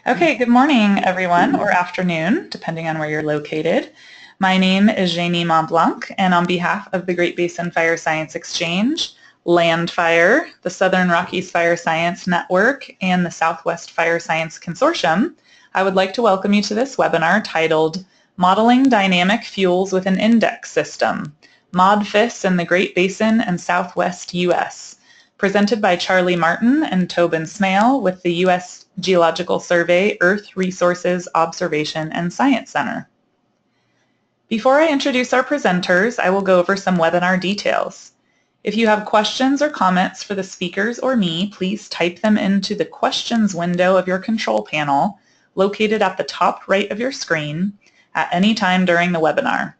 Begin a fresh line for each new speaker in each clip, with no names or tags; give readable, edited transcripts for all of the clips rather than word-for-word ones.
Okay, good morning, everyone, or afternoon, depending on where you're located. My name is Jamie Montblanc, and on behalf of the Great Basin Fire Science Exchange, LANDFIRE, the Southern Rockies Fire Science Network, and the Southwest Fire Science Consortium, I would like to welcome you to this webinar titled Modeling Dynamic Fuels with an Index System, MoD-FIS in the Great Basin and Southwest U.S., presented by Charley Martin and Tobin Smail with the U.S. Geological Survey Earth Resources Observation and Science Center. Before I introduce our presenters, I will go over some webinar details. If you have questions or comments for the speakers or me, please type them into the questions window of your control panel located at the top right of your screen at any time during the webinar.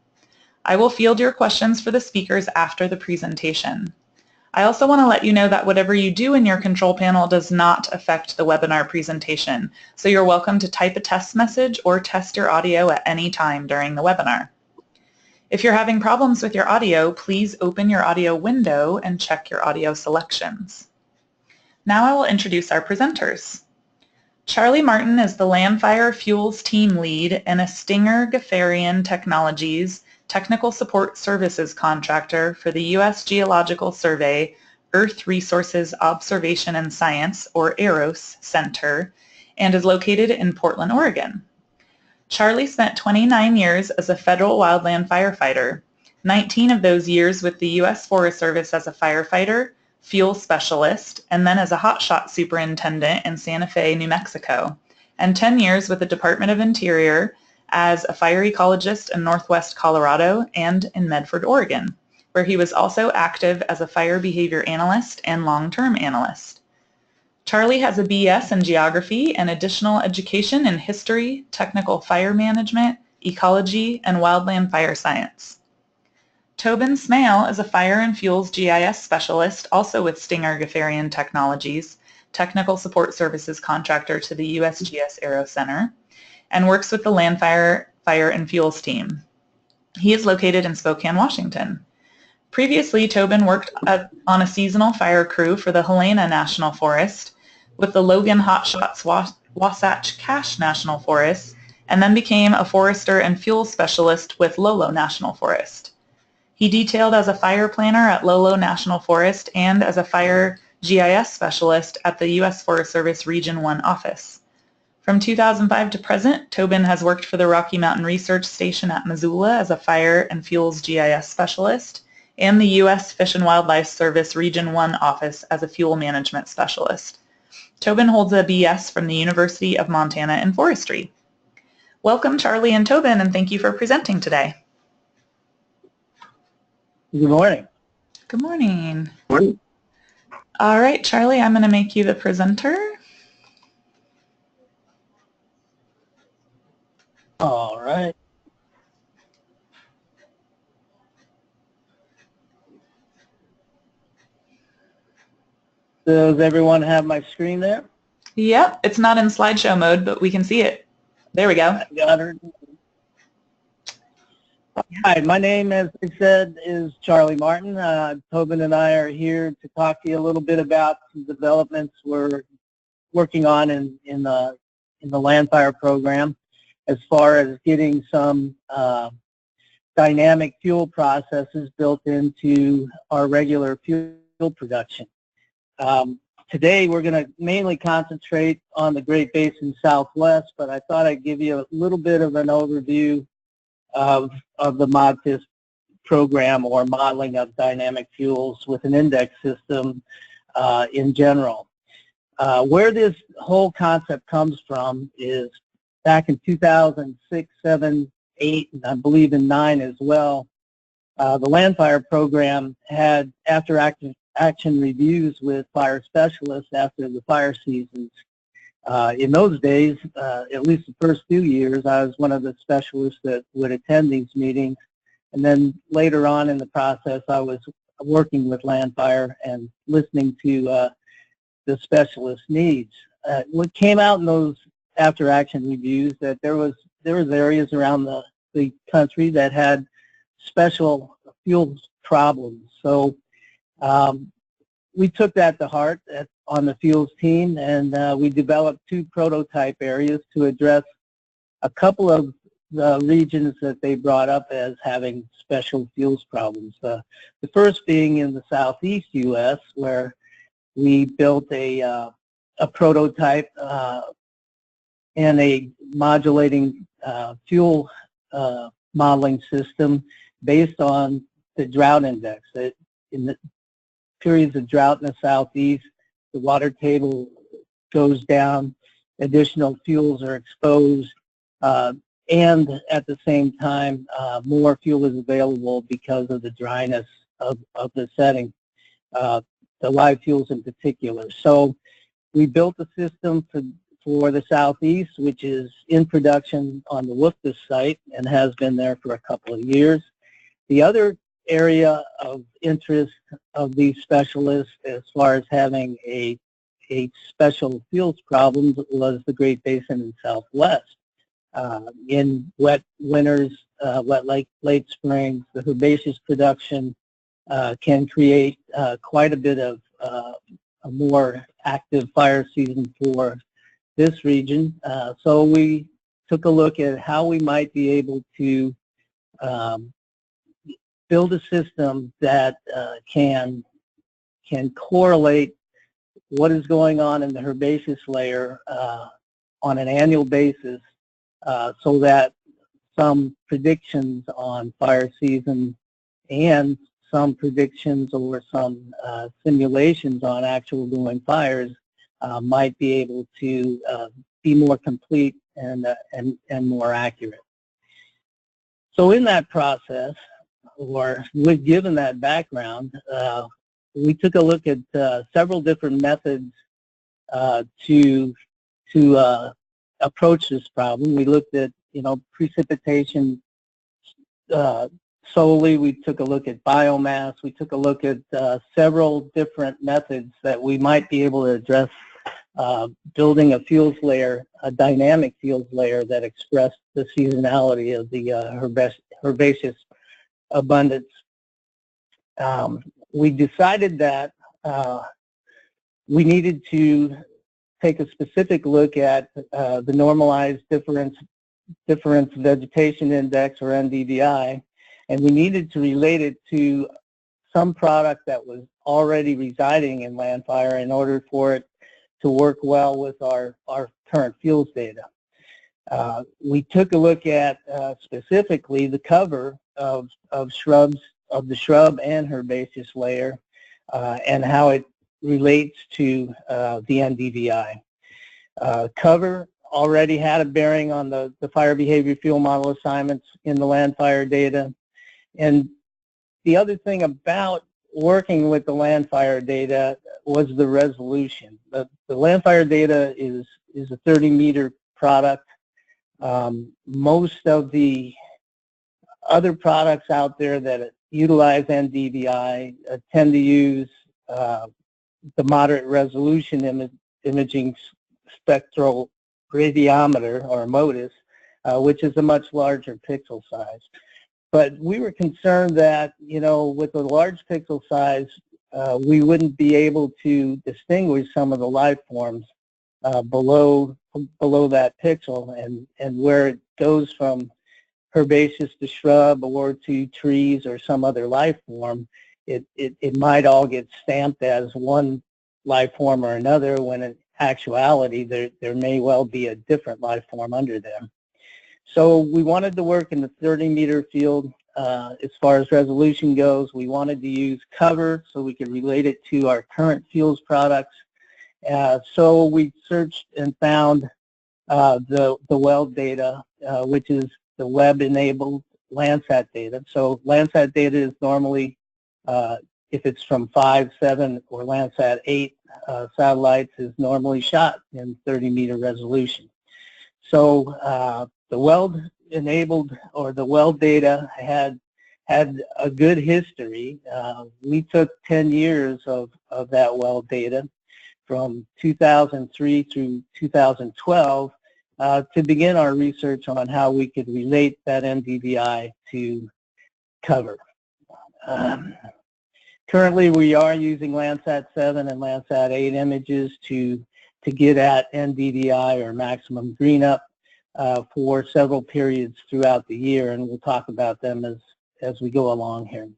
I will field your questions for the speakers after the presentation. I also want to let you know that whatever you do in your control panel does not affect the webinar presentation, so you're welcome to type a test message or test your audio at any time during the webinar. If you're having problems with your audio, please open your audio window and check your audio selections. Now I will introduce our presenters. Charley Martin is the LANDFIRE Fuels Team Lead and a Stinger Gafarian Technologies Technical Support Services Contractor for the U.S. Geological Survey Earth Resources Observation and Science, or EROS, Center, and is located in Portland, Oregon. Charley spent 29 years as a federal wildland firefighter, 19 of those years with the U.S. Forest Service as a firefighter, fuel specialist, and then as a hotshot superintendent in Santa Fe, New Mexico, and 10 years with the Department of Interior as a fire ecologist in Northwest Colorado and in Medford, Oregon, where he was also active as a fire behavior analyst and long-term analyst. Charley has a BS in geography and additional education in history, technical fire management, ecology, and wildland fire science. Tobin Smail is a fire and fuels GIS specialist, also with Stinger Gafarian Technologies, Technical Support Services Contractor to the USGS Aero Center, and works with the LANDFIRE Fire and Fuels team. He is located in Spokane, Washington. Previously, Tobin worked on a seasonal fire crew for the Helena National Forest, with the Logan Hotshots Wasatch Cache National Forest, and then became a forester and fuel specialist with Lolo National Forest. He detailed as a fire planner at Lolo National Forest and as a fire GIS specialist at the U.S. Forest Service Region 1 office. From 2005 to present, Tobin has worked for the Rocky Mountain Research Station at Missoula as a fire and fuels GIS specialist and the U.S. Fish and Wildlife Service Region 1 office as a fuel management specialist. Tobin holds a BS from the University of Montana in forestry. Welcome, Charley and Tobin, and thank you for presenting today.
Good morning.
Good morning.
Good morning.
All right, Charley, I'm going to make you the presenter.
All right. Does everyone have my screen there?
Yep, it's not in slideshow mode, but we can see it. There we go.
Got her. Hi, my name, as I said, is Charley Martin. Tobin and I are here to talk to you a little bit about some developments we're working on in the LANDFIRE program, as far as getting some dynamic fuel processes built into our regular fuel production. Today we're going to mainly concentrate on the Great Basin Southwest, but I thought I'd give you a little bit of an overview of the MoD-FIS program, or modeling of dynamic fuels with an index system in general. Where this whole concept comes from is back in 2006, 7, 8, and I believe in 9 as well. The LANDFIRE program had after-action reviews with fire specialists after the fire seasons. In those days, at least the first few years, I was one of the specialists that would attend these meetings. And then later on in the process, I was working with LANDFIRE and listening to the specialist needs. What came out in those after-action reviews, that there was areas around the country that had special fuels problems. So we took that to heart on the fuels team, and we developed 2 prototype areas to address a couple of the regions that they brought up as having special fuels problems. The first being in the southeast U.S., where we built a prototype and a modulating fuel modeling system based on the drought index. In the periods of drought in the southeast, the water table goes down, additional fuels are exposed, and at the same time, more fuel is available because of the dryness of the setting, the live fuels in particular. So we built a system for the southeast, which is in production on the WFDS site and has been there for a couple of years. The other area of interest of these specialists as far as having a special fuels problem was the Great Basin and Southwest. In wet winters, wet late springs, the herbaceous production can create quite a bit of a more active fire season for this region. So we took a look at how we might be able to build a system that can correlate what is going on in the herbaceous layer on an annual basis, so that some predictions on fire season and some predictions or some simulations on actual going fires might be able to be more complete and more accurate. So in that process, or given that background, we took a look at several different methods to approach this problem. We looked at, precipitation solely. We took a look at biomass. We took a look at several different methods that we might be able to address building a fuels layer, a dynamic fuels layer that expressed the seasonality of the herbaceous abundance. We decided that we needed to take a specific look at the normalized difference vegetation index, or NDVI, and we needed to relate it to some product that was already residing in LANDFIRE in order for it to work well with our current fuels data. We took a look at specifically the cover of shrubs, of the shrub and herbaceous layer, and how it relates to the NDVI. Cover already had a bearing on the fire behavior fuel model assignments in the LANDFIRE data. And the other thing about working with the LANDFIRE data was the resolution. The LANDFIRE data is a 30-meter product. Most of the other products out there that utilize NDVI tend to use the moderate resolution imaging spectral radiometer, or MoD-FIS, which is a much larger pixel size. But we were concerned that, with a large pixel size, we wouldn't be able to distinguish some of the life forms below that pixel, and where it goes from herbaceous to shrub or to trees or some other life form, it might all get stamped as one life form or another, when in actuality there may well be a different life form under them. So we wanted to work in the 30-meter field. As far as resolution goes, we wanted to use cover so we could relate it to our current fuels products. So we searched and found the WELD data, which is the web-enabled Landsat data. So Landsat data is normally, if it's from 5, 7, or Landsat 8 satellites, is normally shot in 30-meter resolution. So the WELD-enabled, or the WELD data, had a good history. We took 10 years of that WELD data from 2003 through 2012 to begin our research on how we could relate that NDVI to cover. Currently, we are using Landsat 7 and Landsat 8 images to get at NDVI, or maximum green up, for several periods throughout the year, and we'll talk about them as we go along here.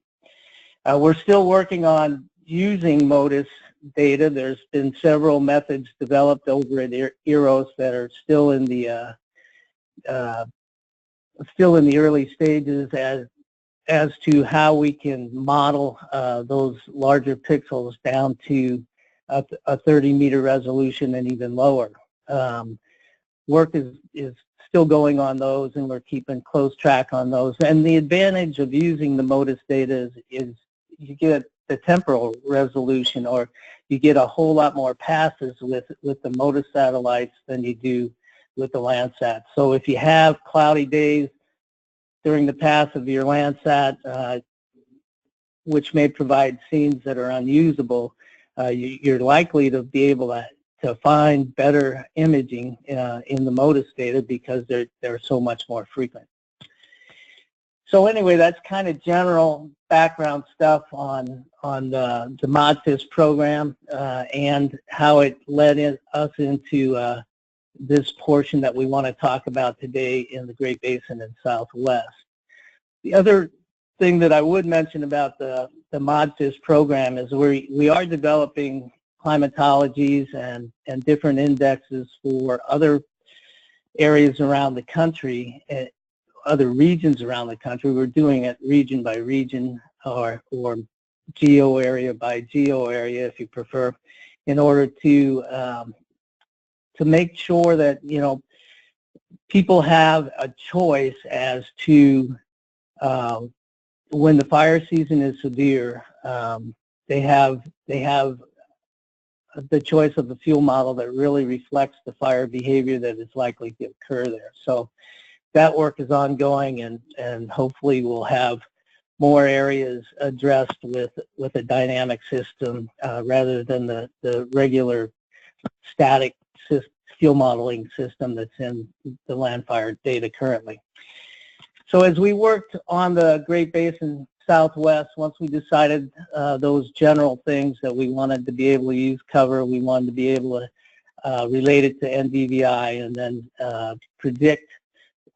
We're still working on using MoD-FIS data. There's been several methods developed over at EROS that are still in the early stages as to how we can model those larger pixels down to a 30-meter resolution and even lower. Work is still going on those, and we're keeping close track on those. And the advantage of using the MoD-FIS data is you get the temporal resolution, or you get a whole lot more passes with the MoD-FIS satellites than you do with the Landsat. So if you have cloudy days during the pass of your Landsat, which may provide scenes that are unusable, you're likely to be able to find better imaging in the MoD-FIS data because they're so much more frequent. So anyway, that's kind of general background stuff on the MoD-FIS program and how it led us into this portion that we want to talk about today in the Great Basin and Southwest. The other thing that I would mention about the MoD-FIS program is we are developing climatologies and different indexes for other areas around the country, other regions around the country. We're doing it region by region, or geo area by geo area, if you prefer, in order to make sure that, you know, people have a choice as to when the fire season is severe, they have the choice of the fuel model that really reflects the fire behavior that is likely to occur there. So that work is ongoing, and hopefully we'll have more areas addressed with a dynamic system rather than the regular static fuel modeling system that's in the LANDFIRE data currently. So as we worked on the Great Basin Southwest, once we decided those general things that we wanted to be able to use cover, we wanted to be able to relate it to NDVI, and then predict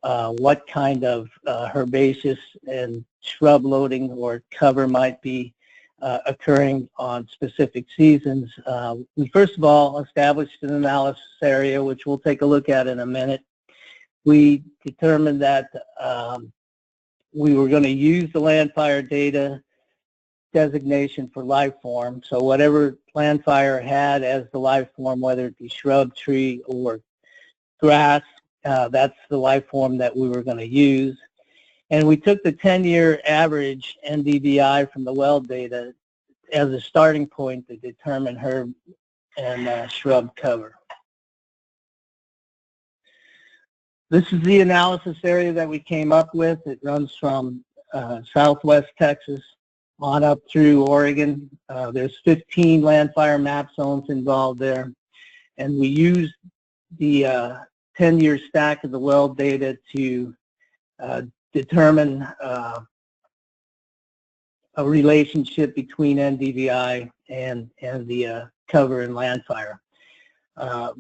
what kind of herbaceous and shrub loading or cover might be occurring on specific seasons. We first of all established an analysis area, which we'll take a look at in a minute. We determined that we were going to use the LANDFIRE data designation for life form. So whatever LANDFIRE had as the life form, whether it be shrub, tree, or grass, that's the life form that we were going to use. And we took the 10-year average NDVI from the well data as a starting point to determine herb and shrub cover. This is the analysis area that we came up with. It runs from Southwest Texas on up through Oregon. There's 15 LANDFIRE map zones involved there. And we used the 10-year stack of the well data to determine a relationship between NDVI and the cover in LANDFIRE.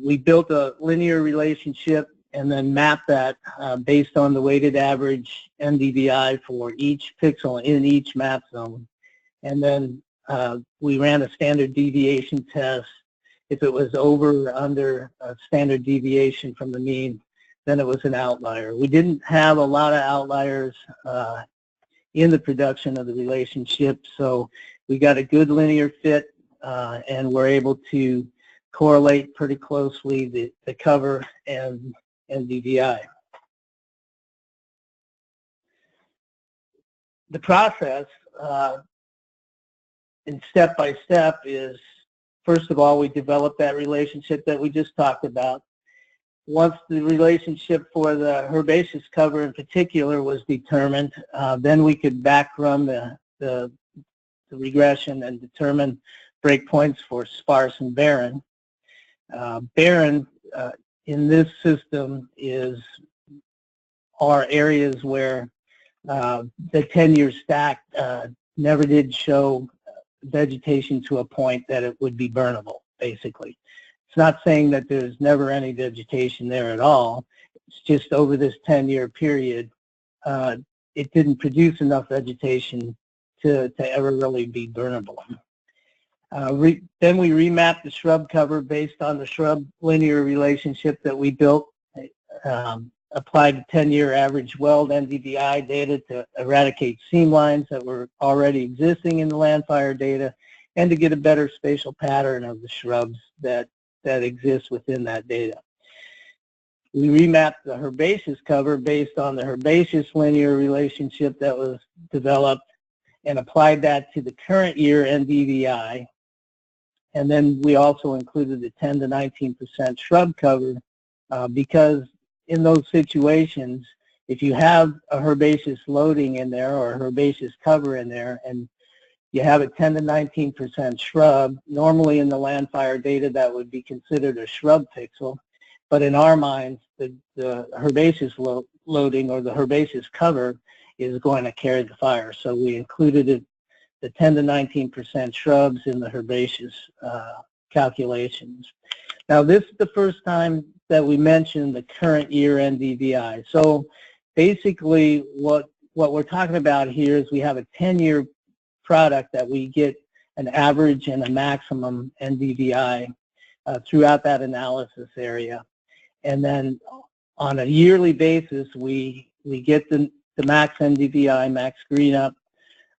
We built a linear relationship and then mapped that based on the weighted average NDVI for each pixel in each map zone. And then we ran a standard deviation test. If it was over or under a standard deviation from the mean, then it was an outlier. We didn't have a lot of outliers in the production of the relationship, so we got a good linear fit and we're able to correlate pretty closely the cover and NDVI. The process in step by step is, first of all, we develop that relationship that we just talked about. Once the relationship for the herbaceous cover in particular was determined, then we could backrun the regression and determine breakpoints for sparse and barren. Barren in this system are areas where the 10-year stack never did show vegetation to a point that it would be burnable, basically. It's not saying that there's never any vegetation there at all. It's just over this 10-year period, it didn't produce enough vegetation to ever really be burnable. Then we remapped the shrub cover based on the shrub linear relationship that we built, applied the 10-year average weld NDVI data to eradicate seam lines that were already existing in the LANDFIRE data, and to get a better spatial pattern of the shrubs that exist within that data. We remapped the herbaceous cover based on the herbaceous linear relationship that was developed and applied that to the current year NDVI. And then we also included the 10 to 19% shrub cover because in those situations, if you have a herbaceous loading in there or a herbaceous cover in there and you have a 10 to 19% shrub, normally in the LANDFIRE data that would be considered a shrub pixel, but in our minds, the herbaceous loading or the herbaceous cover is going to carry the fire. So we included the 10 to 19% shrubs in the herbaceous calculations. Now this is the first time that we mentioned the current year NDVI. So basically what we're talking about here is we have a 10-year product that we get an average and a maximum NDVI throughout that analysis area. And then on a yearly basis, we get the max NDVI, max green up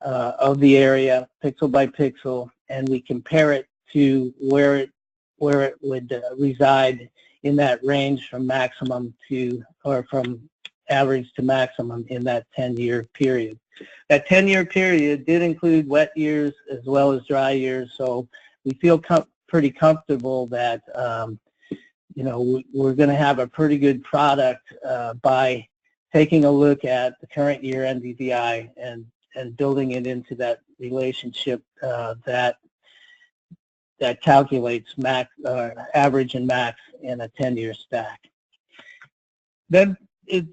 of the area, pixel by pixel, and we compare it to where it would reside in that range from maximum to, or from average to maximum in that 10-year period. That 10-year period did include wet years as well as dry years, so we feel pretty comfortable that you know, we're going to have a pretty good product by taking a look at the current year NDVI and building it into that relationship that calculates max, average and max in a 10-year stack. Then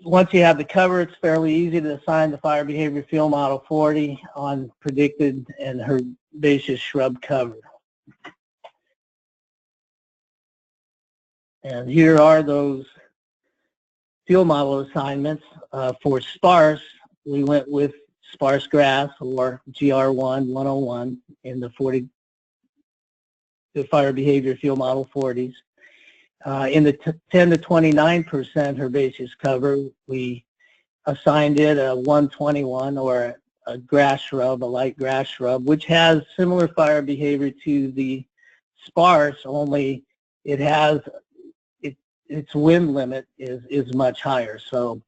once you have the cover, it's fairly easy to assign the fire behavior field model 40 on predicted and herbaceous shrub cover. And here are those field model assignments. For sparse, we went with sparse grass or GR1 101 in the fire behavior field model 40s. In the 10 to 29% herbaceous cover, we assigned it a 121 or a grass shrub, a light grass shrub, which has similar fire behavior to the sparse, only it has its wind limit is much higher. So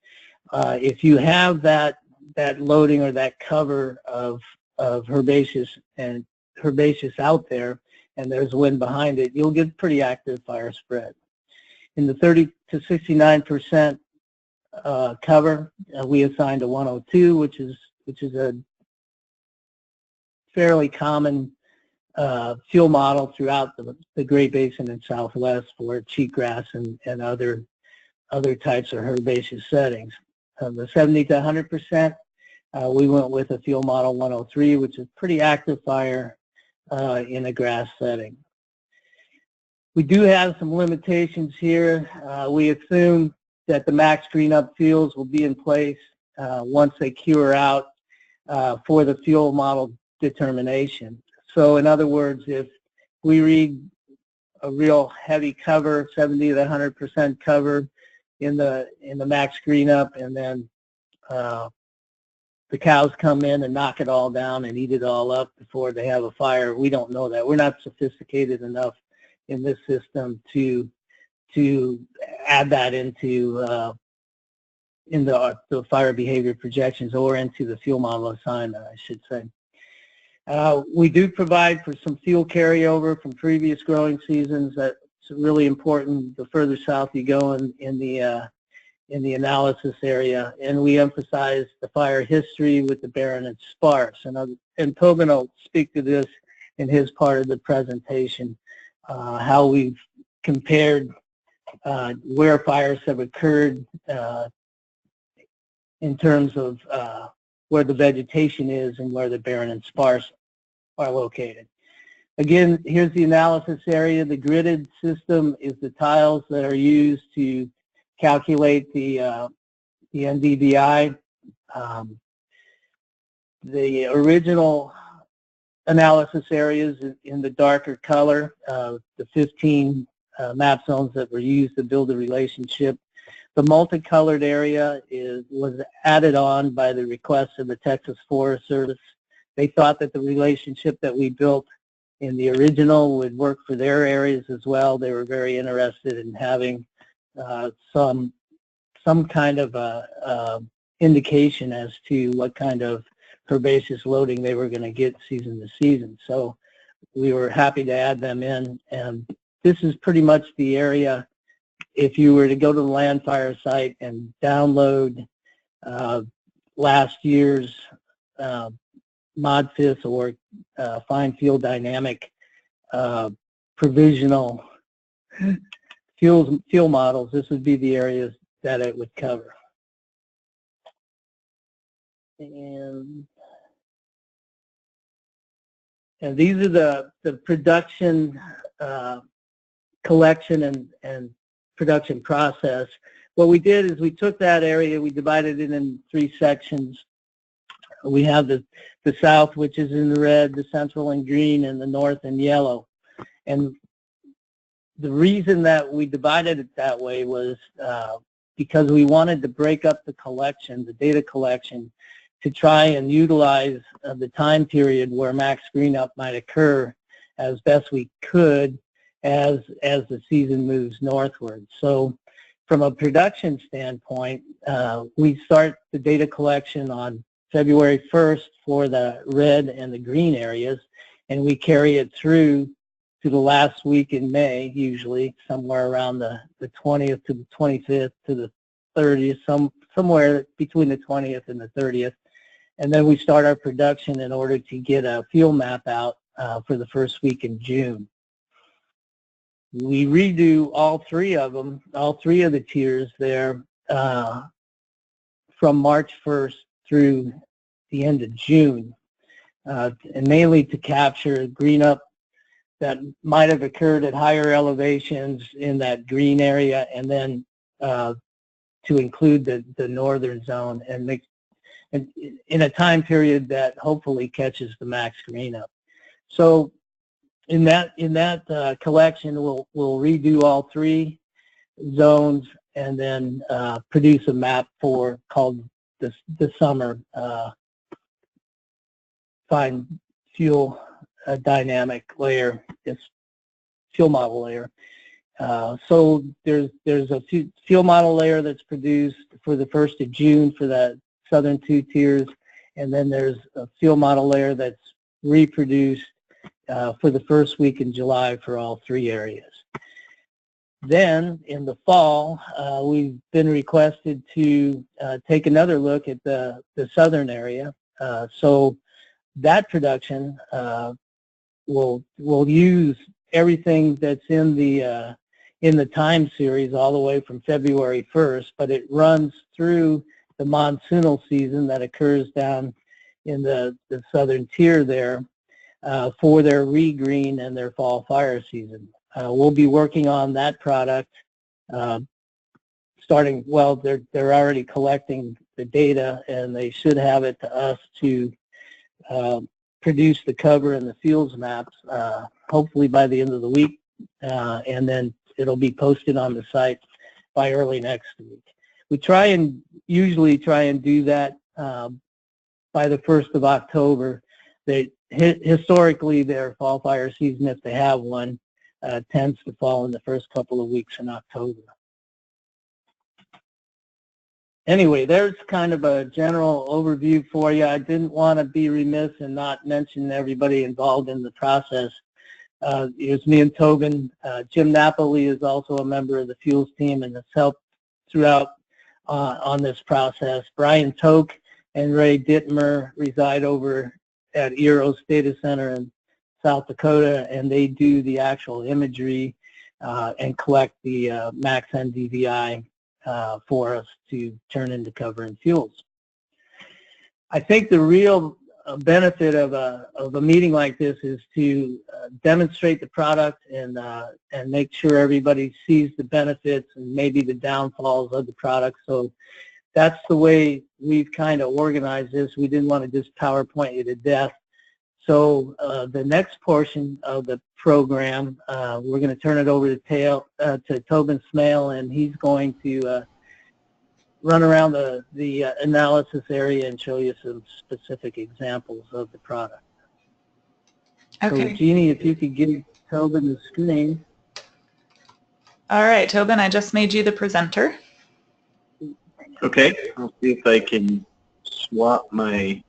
if you have that loading or that cover of herbaceous out there and there's wind behind it, you'll get pretty active fire spread. In the 30 to 69% cover, we assigned a 102, which is a fairly common field model throughout the Great Basin and Southwest for cheatgrass and other types of herbaceous settings. The 70 to 100%, we went with a field model 103, which is pretty active fire in a grass setting. We do have some limitations here. We assume that the max green up fields will be in place once they cure out for the field model determination. So in other words, if we read a real heavy cover, 70 to 100% cover in the max green up, and then the cows come in and knock it all down and eat it all up before they have a fire, we don't know that. We're not sophisticated enough in this system to add that into the fire behavior projections or into the fuel model assignment, I should say. We do provide for some fuel carryover from previous growing seasons. That's really important the further south you go in the analysis area, and we emphasize the fire history with the barren and sparse. And Tobin will speak to this in his part of the presentation, how we've compared where fires have occurred in terms of where the vegetation is and where the barren and sparse are located. Again, here's the analysis area. The gridded system is the tiles that are used to calculate the NDVI. The original analysis areas in the darker color, the 15 map zones that were used to build the relationship. The multicolored area was added on by the request of the Texas Forest Service. They thought that the relationship that we built in the original would work for their areas as well. They were very interested in having some kind of indication as to what kind of herbaceous loading they were going to get season to season. So we were happy to add them in, and this is pretty much the area. If you were to go to the LANDFIRE site and download last year's MoD-FIS or Fine Field Dynamic provisional fuel models, this would be the areas that it would cover. And these are the production collection and production process. What we did is we took that area, we divided it in 3 sections. We have the south, which is in the red, the central in green, and the north in yellow. And the reason that we divided it that way was because we wanted to break up the collection, the data collection, to try and utilize the time period where max green up might occur as best we could as the season moves northward. So from a production standpoint, we start the data collection on February 1st for the red and the green areas, and we carry it through to the last week in May, usually somewhere around the 20th to the 25th to the 30th, somewhere between the 20th and the 30th. And then we start our production in order to get a fuel map out for the first week in June. We redo all 3 of them, all 3 of the tiers there from March 1st through the end of June, and mainly to capture green up that might have occurred at higher elevations in that green area, and then to include the northern zone and make in a time period that hopefully catches the max green up. So in that collection, we'll redo all 3 zones and then produce a map called the summer fine fuel dynamic layer, this fuel model layer. So there's a fuel model layer that's produced for the 1st of June for the southern 2 tiers, and then there's a fuel model layer that's reproduced for the first week in July for all 3 areas. Then in the fall, we've been requested to take another look at the southern area. So that production will use everything that's in the time series all the way from February 1st, but it runs through the monsoonal season that occurs down in the southern tier there for their re-green and their fall fire season. We'll be working on that product starting, well, they're already collecting the data, and they should have it to us to produce the cover and the fuels maps hopefully by the end of the week, and then it'll be posted on the site by early next week. We usually try and do that by the 1st of October. Historically, their fall fire season, if they have one, tends to fall in the first couple of weeks in October. Anyway, there's kind of a general overview for you. I didn't want to be remiss and not mention everybody involved in the process. It was me and Tobin. Jim Napoli is also a member of the Fuels team and has helped throughout on this process. Brian Toke and Ray Dittmer reside over at EROS Data Center in South Dakota, and they do the actual imagery and collect the max NDVI for us to turn into cover and fuels. I think the real a benefit of a meeting like this is to demonstrate the product and make sure everybody sees the benefits and maybe the downfalls of the product. So that's the way we've kind of organized this. We didn't want to just PowerPoint you to death. So the next portion of the program, we're going to turn it over to Tobin Smail, and he's going to run around the analysis area and show you some specific examples of the product.
Okay.
So Jeannie, if you could give Tobin the screen.
All right, Tobin, I just made you the presenter.
Okay, I'll see if I can swap my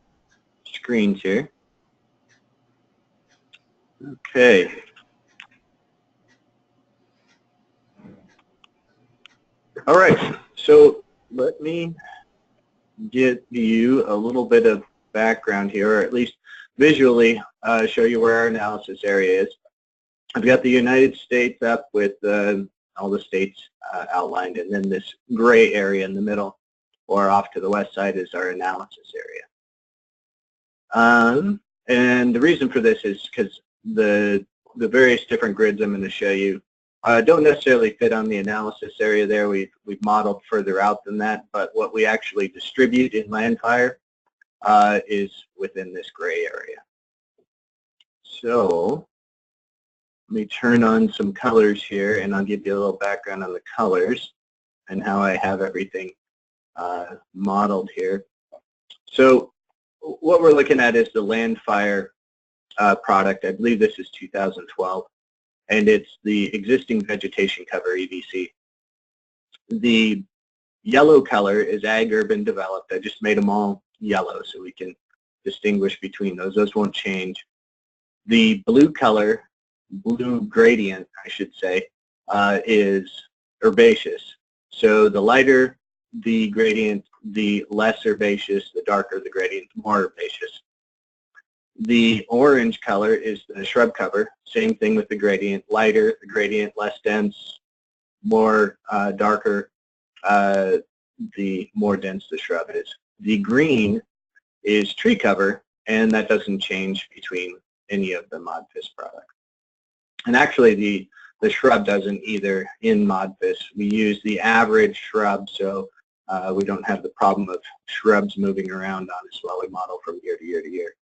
screens here. Okay. All right, so let me give you a little bit of background here, or at least visually show you where our analysis area is. I've got the United States up with all the states outlined, and then this gray area in the middle, or off to the west side, is our analysis area. And the reason for this is because the various different grids I'm going to show you don't necessarily fit on the analysis area there. We've modeled further out than that, but what we actually distribute in LANDFIRE is within this gray area. So let me turn on some colors here, and I'll give you a little background on the colors and how I have everything modeled here. So what we're looking at is the LANDFIRE product. I believe this is 2012, and it's the existing vegetation cover, EVC. The yellow color is ag urban developed. I just made them all yellow so we can distinguish between those. Those won't change. The blue color, blue gradient, I should say, is herbaceous. So the lighter the gradient, the less herbaceous, the darker the gradient, the more herbaceous. The orange color is the shrub cover. Same thing with the gradient. Lighter the gradient, less dense, more darker, the more dense the shrub is. The green is tree cover, and that doesn't change between any of the MoD-FIS products. And actually the shrub doesn't either in MoD-FIS. We use the average shrub, so we don't have the problem of shrubs moving around on us while we model from year to year to year.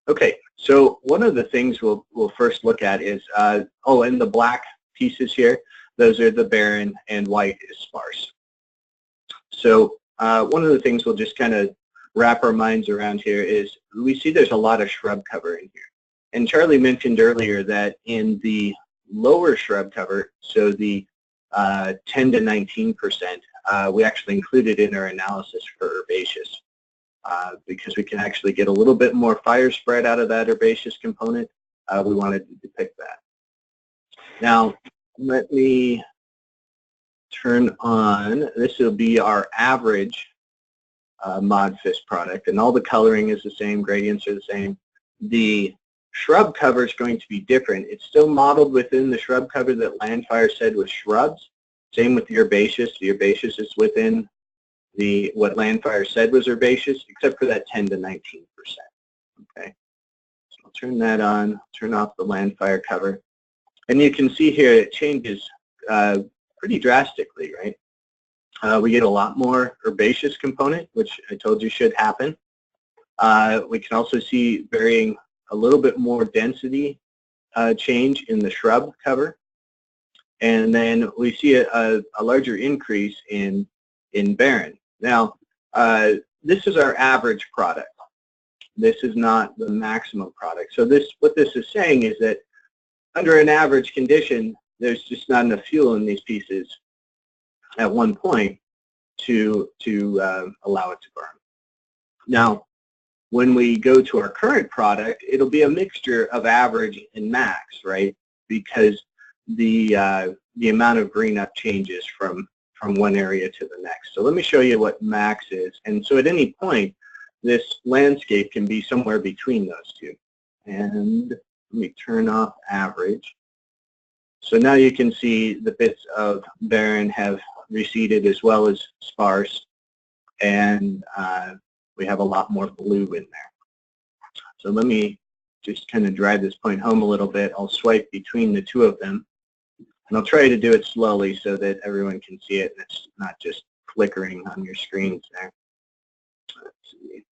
Okay, so one of the things we'll first look at is, and the black pieces here, those are the barren, and white is sparse. So one of the things we'll just kind of wrap our minds around here is we see there's a lot of shrub cover in here. And Charlie mentioned earlier that in the lower shrub cover, so the 10 to 19%, we actually included in our analysis for herbaceous. Because we can actually get a little bit more fire spread out of that herbaceous component, we wanted to depict that. Now, let me turn on, this will be our average MoD-FIS product, and all the coloring is the same, gradients are the same. The shrub cover is going to be different. It's still modeled within the shrub cover that LANDFIRE said was shrubs. Same with the herbaceous. The herbaceous is within what LANDFIRE said was herbaceous, except for that 10 to 19%. Okay, so I'll turn that on, turn off the LANDFIRE cover, and you can see here it changes pretty drastically, right? We get a lot more herbaceous component, which I told you should happen. We can also see varying a little bit more density change in the shrub cover, and then we see a larger increase in barren. Now, this is our average product. This is not the maximum product. So what this is saying is that under an average condition, there's just not enough fuel in these pieces at one point to allow it to burn. Now, when we go to our current product, it'll be a mixture of average and max, right? Because the amount of green up changes from one area to the next. So let me show you what max is. And so at any point, this landscape can be somewhere between those two. And let me turn off average. So now you can see the bits of barren have receded as well as sparse, and we have a lot more blue in there. So let me just kind of drive this point home a little bit. I'll swipe between the two of them, and I'll try to do it slowly so that everyone can see it and it's not just flickering on your screens there. Let's see.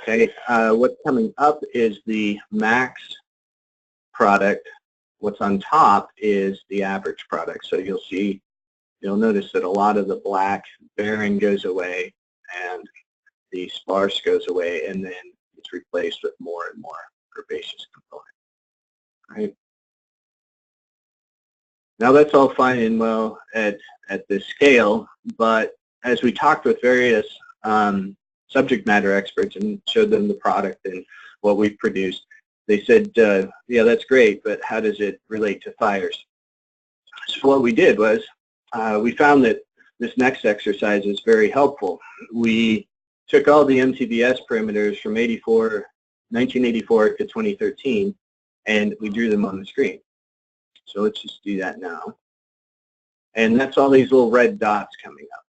Okay, what's coming up is the max product. What's on top is the average product. So you'll notice that a lot of the black barren goes away and the sparse goes away, and then it's replaced with more and more herbaceous component. Right? Now that's all fine and well at this scale, but as we talked with various subject matter experts and showed them the product and what we've produced, they said, yeah, that's great, but how does it relate to fires? So what we did was we found that this next exercise is very helpful. We took all the MTVS parameters from 1984 to 2013, and we drew them on the screen. So let's just do that now. And that's all these little red dots coming up.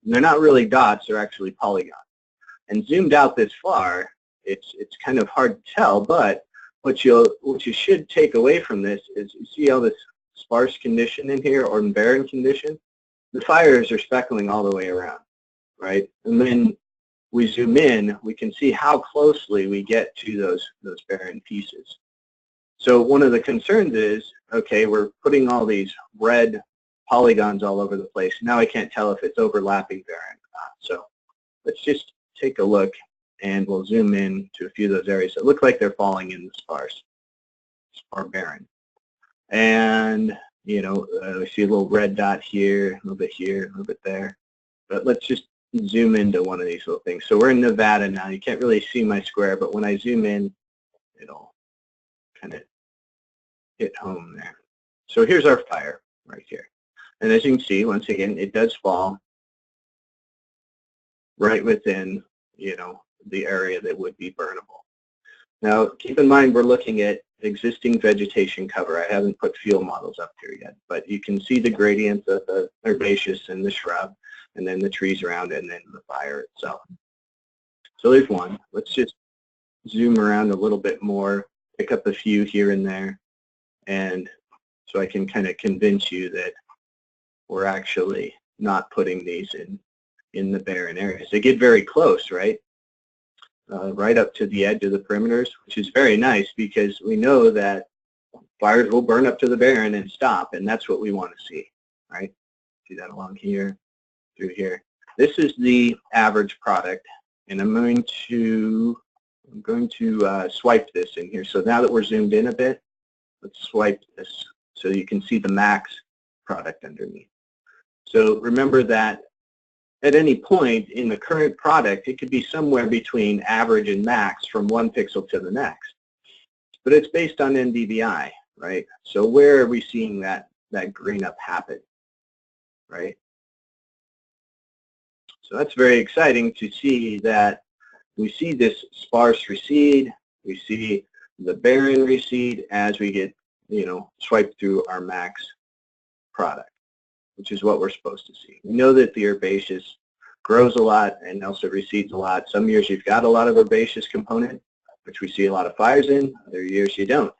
And they're not really dots, they're actually polygons. And zoomed out this far, it's kind of hard to tell, but what you should take away from this is you see all this sparse condition in here, or in barren condition. The fires are speckling all the way around, right? And then we zoom in, we can see how closely we get to those barren pieces. So one of the concerns is, okay, we're putting all these red polygons all over the place. Now I can't tell if it's overlapping barren or not. So let's just take a look, and we'll zoom in to a few of those areas that look like they're falling in the sparse or barren. And, you know, we see a little red dot here, a little bit here, a little bit there. But let's just zoom into one of these little things. So we're in Nevada now. You can't really see my square, but when I zoom in, it'll kind of hit home there. So here's our fire right here. And as you can see, once again, it does fall right within, you know, the area that would be burnable. Now, keep in mind, we're looking at existing vegetation cover. I haven't put field models up here yet, but you can see the gradients of the herbaceous and the shrub, and then the trees around it, and then the fire itself. So there's one. Let's just zoom around a little bit more, pick up a few here and there, and so I can kind of convince you that we're actually not putting these in the barren areas. They get very close, right? Right up to the edge of the perimeters, which is very nice because we know that fires will burn up to the barren and stop, and that's what we want to see, right? See that along here, through here. This is the average product, and I'm going to swipe this in here. So now that we're zoomed in a bit, let's swipe this so you can see the max product underneath. So remember that at any point in the current product, it could be somewhere between average and max from one pixel to the next. But it's based on NDVI, right? So where are we seeing that green up happen, right? So that's very exciting to see that we see this sparse recede, we see the barren recede as we get, you know, swiped through our max product, which is what we're supposed to see. We know that the herbaceous grows a lot and also recedes a lot. Some years you've got a lot of herbaceous component, which we see a lot of fires in. Other years you don't.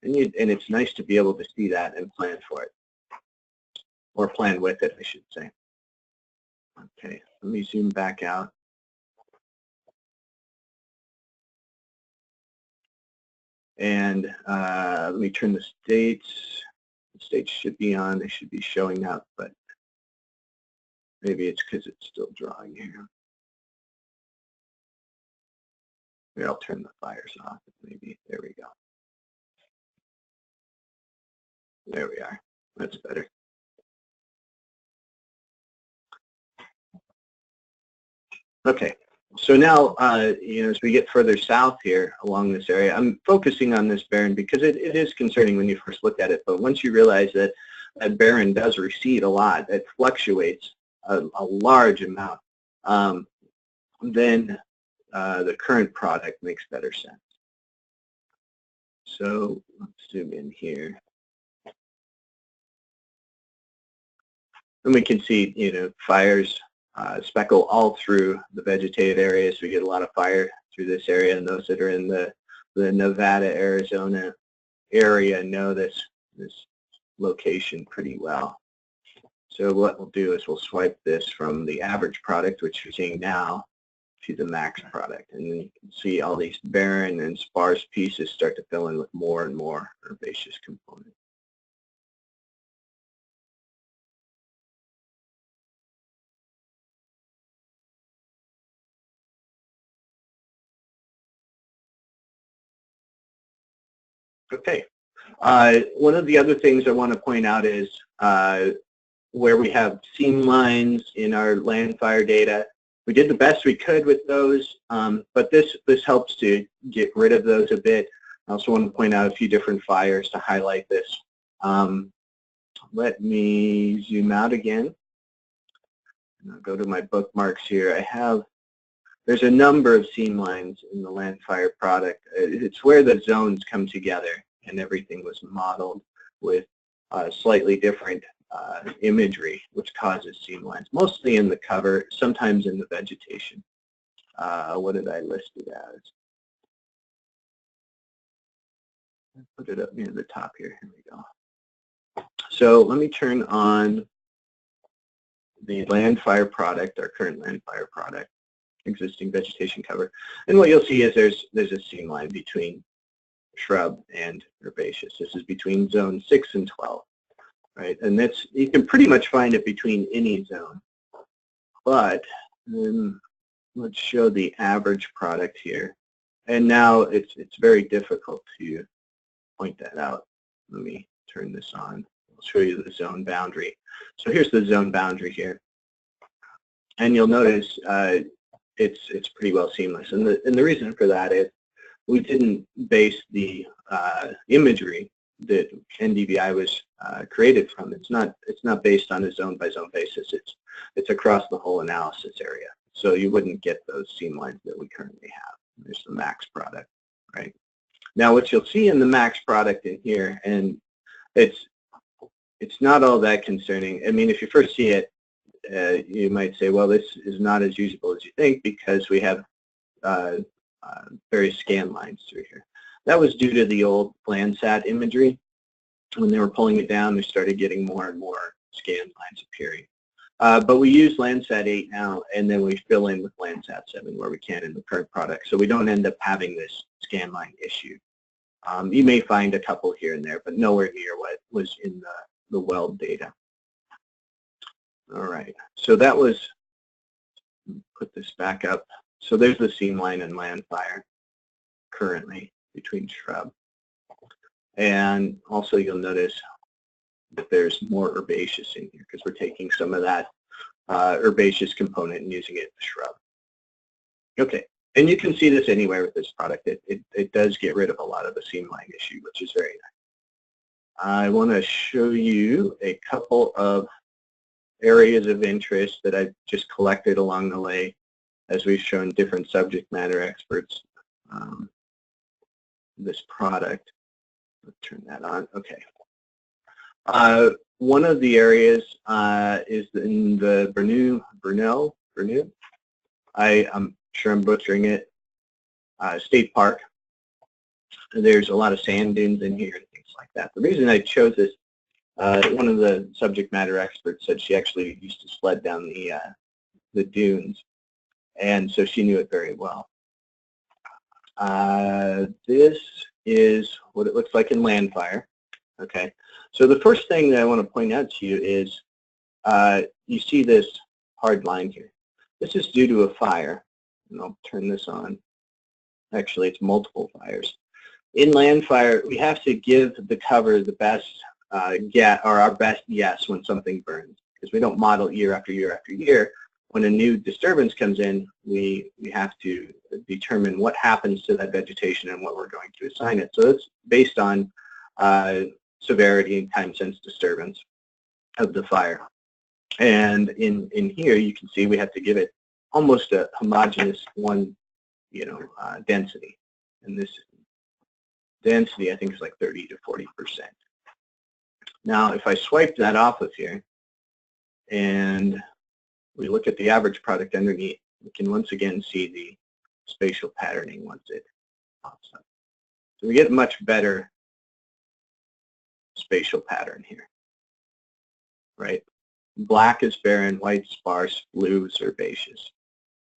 And it's nice to be able to see that and plan for it. Or plan with it, I should say. Okay, let me zoom back out. And let me turn the states. The states should be on. They should be showing up, but maybe it's because it's still drawing here. Maybe I'll turn the fires off. Maybe. There we go. There we are. That's better. Okay. So now, you know, as we get further south here along this area, I'm focusing on this barren because it is concerning when you first look at it. But once you realize that that barren does recede a lot, it fluctuates a large amount, then the current product makes better sense. So let's zoom in here. And we can see, you know, fires speckle all through the vegetated area, so we get a lot of fire through this area, and those that are in the Nevada, Arizona area know this location pretty well. So what we'll do is we'll swipe this from the average product, which you're seeing now, to the max product. And then you can see all these barren and sparse pieces start to fill in with more and more herbaceous components. Okay. One of the other things I want to point out is where we have seam lines in our LANDFIRE data. We did the best we could with those, but this helps to get rid of those a bit. I also want to point out a few different fires to highlight this. Let me zoom out again. And I'll go to my bookmarks here. There's a number of seam lines in the LANDFIRE product. It's where the zones come together, and everything was modeled with slightly different imagery, which causes seam lines, mostly in the cover, sometimes in the vegetation. What did I list it as? Put it up near the top here. Here we go. So let me turn on the LANDFIRE product, our current LANDFIRE product, existing vegetation cover. And what you'll see is there's a seam line between shrub and herbaceous. This is between zone 6 and 12, right? And that's, you can pretty much find it between any zone. But let's show the average product here. And now it's very difficult to point that out. Let me turn this on. I'll show you the zone boundary. So here's the zone boundary here. And you'll notice it's pretty well seamless. And the reason for that is we didn't base the imagery that NDVI was created from. It's not based on a zone by zone basis. It's across the whole analysis area. So you wouldn't get those seam lines that we currently have. There's the max product, right? Now what you'll see in the max product in here, and it's not all that concerning. I mean, if you first see it, you might say, well, this is not as usable as you think because we have various scan lines through here. That was due to the old Landsat imagery. When they were pulling it down, they started getting more and more scan lines appearing. But we use Landsat 8 now, and then we fill in with Landsat 7 where we can in the current product. So we don't end up having this scan line issue. You may find a couple here and there, but nowhere near what was in the weld data. All right, so that was, put this back up. So there's the seam line in LANDFIRE currently between shrub. And also you'll notice that there's more herbaceous in here because we're taking some of that herbaceous component and using it in the shrub. Okay, and you can see this anywhere with this product. It does get rid of a lot of the seam line issue, which is very nice. I want to show you a couple of areas of interest that I've just collected along the way as we've shown different subject matter experts this product. Let's turn that on. Okay. One of the areas is in the Brunel. I'm sure I'm butchering it. State Park. There's a lot of sand dunes in here and things like that. The reason I chose this, one of the subject matter experts said she actually used to sled down the dunes, and so she knew it very well. This is what it looks like in LANDFIRE. Okay, so the first thing that I want to point out to you is you see this hard line here. This is due to a fire, and I'll turn this on. Actually, it's multiple fires. In LANDFIRE, we have to give the cover the best our best guess when something burns, because we don't model year after year after year. When a new disturbance comes in, we have to determine what happens to that vegetation and what we're going to assign it. So it's based on severity and time-sense disturbance of the fire. And in here, you can see we have to give it almost a homogeneous density. And this density, I think, is like 30 to 40%. Now, if I swipe that off of here and we look at the average product underneath, we can once again see the spatial patterning once it pops up. So we get a much better spatial pattern here, right? Black is barren, white sparse, blue is herbaceous.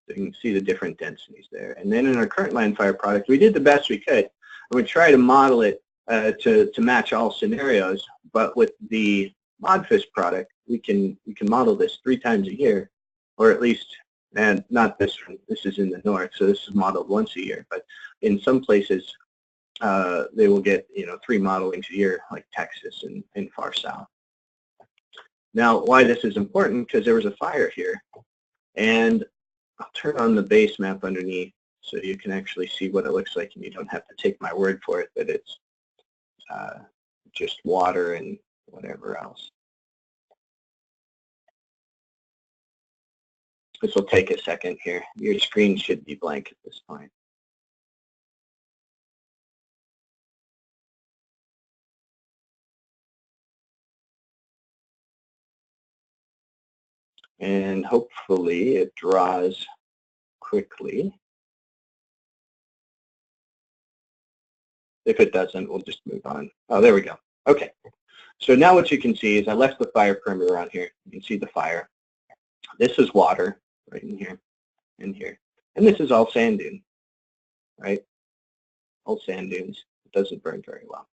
So you can see the different densities there. And then in our current LANDFIRE product, we did the best we could. And we try to model it to match all scenarios, but with the MoD-FIS product, we can model this 3 times a year, or at least, and not this one, this is in the north, so this is modeled once a year, but in some places they will get 3 modelings a year, like Texas and far south. Now, why this is important, because there was a fire here, and I'll turn on the base map underneath so you can actually see what it looks like, and you don't have to take my word for it that it's just water and whatever else. This will take a second here. Your screen should be blank at this point. And hopefully it draws quickly. If it doesn't, we'll just move on. Oh, there we go. Okay. So now what you can see is I left the fire perimeter around here. You can see the fire. This is water right in here and here. And this is all sand dune, right? All sand dunes. It doesn't burn very well.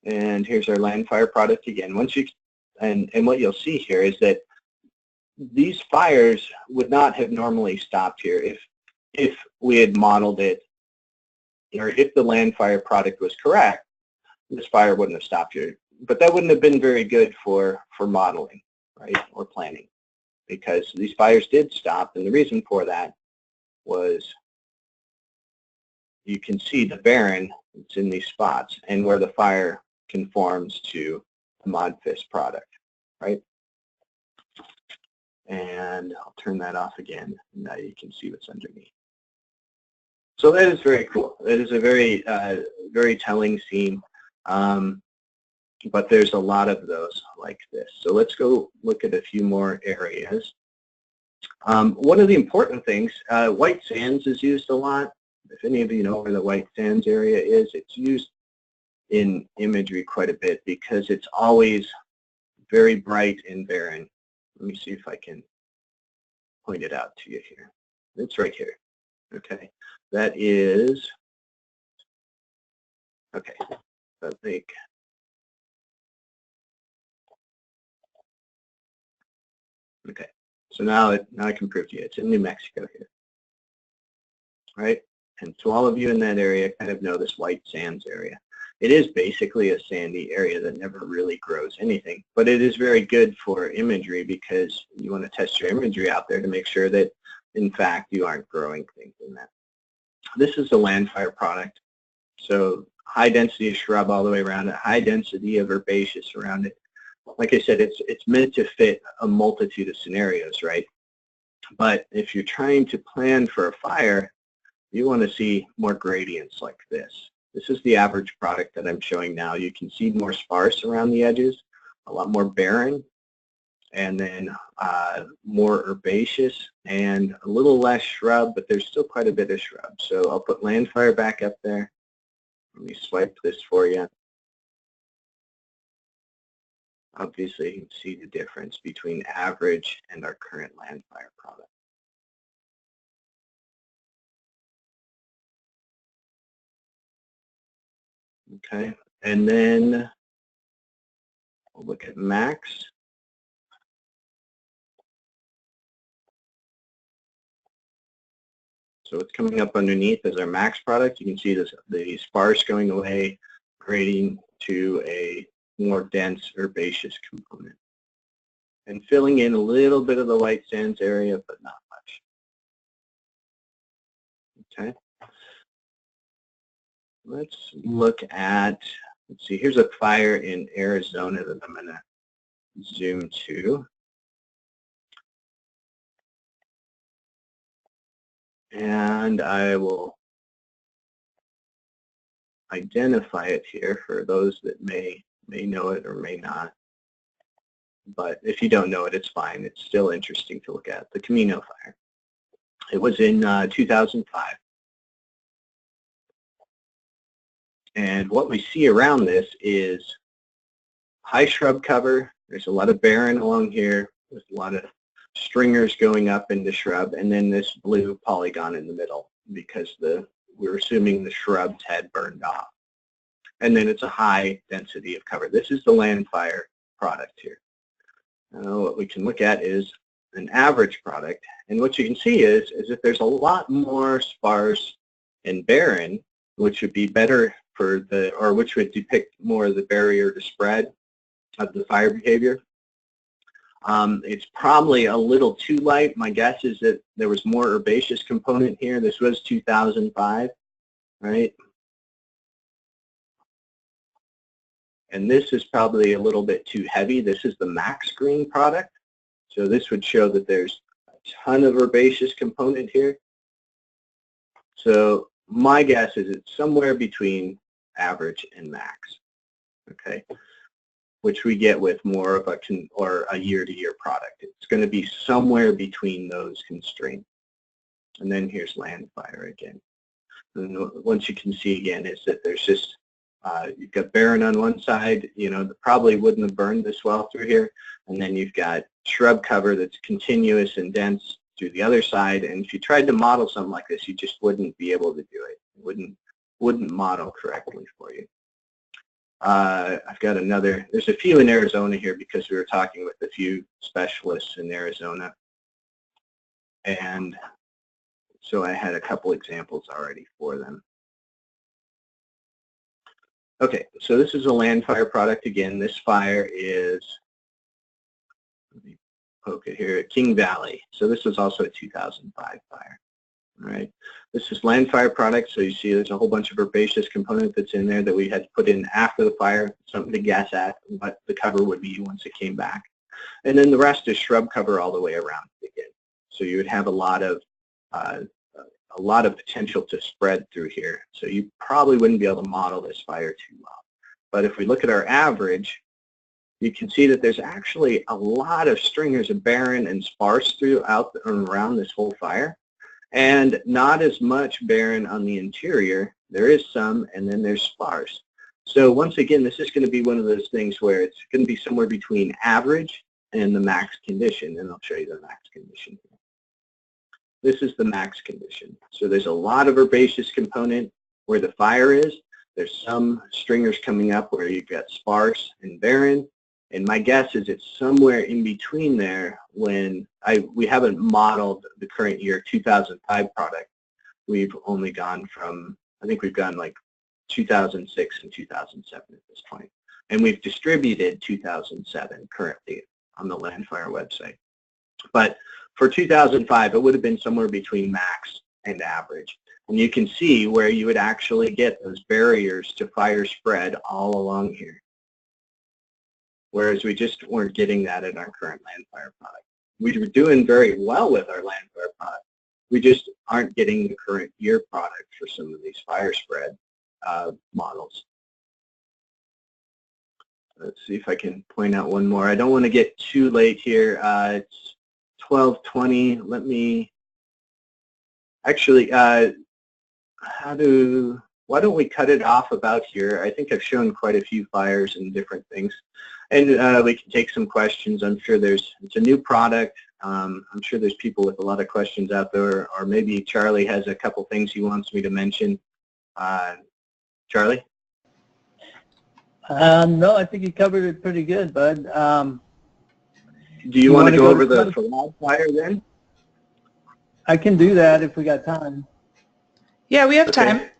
And here's our LANDFIRE product again. And what you'll see here is that these fires would not have normally stopped here if we had modeled it, or if the LANDFIRE product was correct. This fire wouldn't have stopped here, but that wouldn't have been very good for modeling, right, or planning, because these fires did stop, and the reason for that was you can see the barren that's in these spots and where the fire conforms to the MoD-FIS product, right? And I'll turn that off again, and now you can see what's underneath. So that is very cool. That is a very, very telling scene. But there's a lot of those like this. So let's go look at a few more areas. One of the important things, white sands is used a lot. If any of you know where the white sands area is, it's used in imagery quite a bit because it's always very bright and barren. Let me see if I can point it out to you here. It's right here. Okay, that is, okay, that lake. Okay, so now I can prove to you it's in New Mexico here, right? And so all of you in that area kind of know this white sands area. It is basically a sandy area that never really grows anything, but it is very good for imagery because you want to test your imagery out there to make sure that, in fact, you aren't growing things in that. This is a LANDFIRE product, so high density of shrub all the way around it, high density of herbaceous around it. Like I said, it's meant to fit a multitude of scenarios, right? But if you're trying to plan for a fire, you want to see more gradients like this. This is the average product that I'm showing now. You can see more sparse around the edges, a lot more barren, and then more herbaceous and a little less shrub, but there's still quite a bit of shrub. So I'll put LANDFIRE back up there. Let me swipe this for you. Obviously, you can see the difference between average and our current LANDFIRE product. Okay, and then we'll look at max. So what's coming up underneath is our max product. You can see this, the sparse going away, grading to a more dense herbaceous component. And filling in a little bit of the white sands area, but not much. Okay. Let's look at, let's see, here's a fire in Arizona that I'm going to zoom to. And I will identify it here for those that may know it or may not. but if you don't know it, it's fine. It's still interesting to look at. The Camino fire. It was in 2005. And what we see around this is high shrub cover. There's a lot of barren along here. There's a lot of stringers going up into shrub, and then this blue polygon in the middle because we're assuming the shrubs had burned off. And then it's a high density of cover. This is the LANDFIRE product here. What we can look at is an average product, and what you can see is that there's a lot more sparse and barren, which would be better for which would depict more of the barrier to spread of the fire behavior. It's probably a little too light. My guess is that there was more herbaceous component here. This was 2005, right? And this is probably a little bit too heavy. This is the max green product. So this would show that there's a ton of herbaceous component here. So my guess is it's somewhere between average and max, okay, which we get with more of a year-to-year product. It's going to be somewhere between those constraints. And then here's LANDFIRE again. And once you can see again is that there's just you've got barren on one side, that probably wouldn't have burned this well through here, and then you've got shrub cover that's continuous and dense through the other side. And if you tried to model something like this, you just wouldn't be able to do it. It wouldn't model correctly for you. I've got there's a few in Arizona here because we were talking with a few specialists in Arizona, and so I had a couple examples already for them. Okay, so this is a LANDFIRE product again. This fire is, let me poke it here, at King Valley. So this was also a 2005 fire. All right, this is LANDFIRE product. So you see there's a whole bunch of herbaceous component that's in there that we had to put in after the fire, something to guess at what the cover would be once it came back. And then the rest is shrub cover all the way around again. So you would have a lot of potential to spread through here. So you probably wouldn't be able to model this fire too well. But if we look at our average, you can see that there's actually a lot of stringers of barren and sparse throughout and around this whole fire, and not as much barren on the interior. There is some, and then there's sparse. So once again, this is going to be one of those things where it's going to be somewhere between average and the max condition, and I'll show you the max condition here. This is the max condition. So there's a lot of herbaceous component where the fire is. There's some stringers coming up where you've got sparse and barren. And my guess is it's somewhere in between there when we haven't modeled the current year 2005 product. We've only gone from, I think we've gone like 2006 and 2007 at this point. And we've distributed 2007 currently on the LANDFIRE website. But for 2005, it would have been somewhere between max and average. And you can see where you would actually get those barriers to fire spread all along here. Whereas we just weren't getting that in our current LANDFIRE product. We were doing very well with our LANDFIRE product. We just aren't getting the current year product for some of these fire spread models. Let's see if I can point out one more. I don't want to get too late here. It's 12:20. Let me actually, why don't we cut it off about here? I think I've shown quite a few fires and different things, and we can take some questions. I'm sure it's a new product. I'm sure there's people with a lot of questions out there, or maybe Charlie has a couple things he wants me to mention. Charlie?
No, I think you covered it pretty good, bud.
Do you want to go over the LANDFIRE then?
I can do that if we got time.
Yeah, we have time.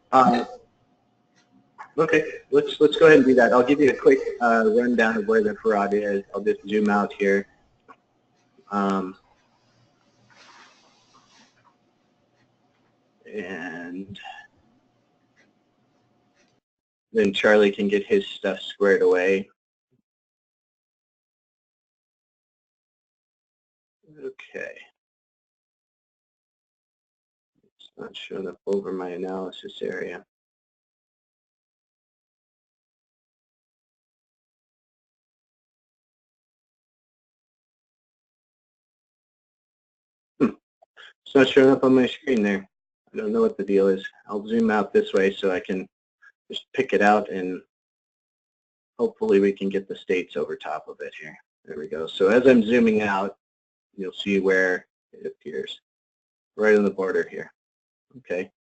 Okay, let's go ahead and do that. I'll give you a quick rundown of where the FRAD is. I'll just zoom out here. And then Charlie can get his stuff squared away. Okay. It's not showing up over my analysis area. It's not showing up on my screen there. I don't know what the deal is. I'll zoom out this way so I can just pick it out, and hopefully we can get the states over top of it here. There we go. So as I'm zooming out, you'll see where it appears. Right on the border here. Okay.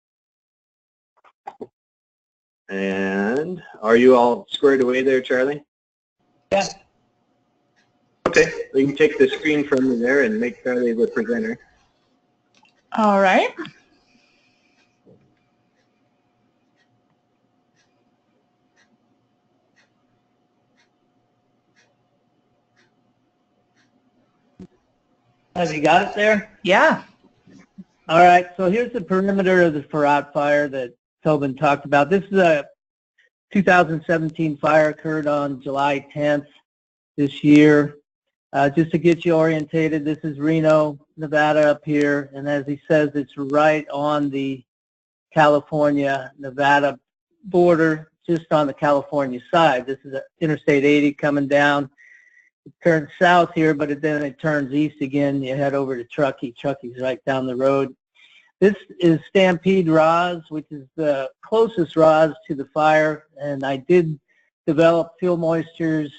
And are you all squared away there, Charlie?
Yeah.
Okay, we can take the screen from me there and make Charlie the presenter.
All right.
Have you got it there?
Yeah.
All right, so here's the perimeter of the Farad fire that Tobin talked about. This is a 2017 fire, occurred on July 10th this year. Just to get you orientated, this is Reno, Nevada up here, and as he says, it's right on the California-Nevada border, just on the California side. This is Interstate 80 coming down. It turns south here, but then it turns east again. You head over to Truckee. Truckee's right down the road. This is Stampede ROS, which is the closest ROS to the fire, and I did develop fuel moistures,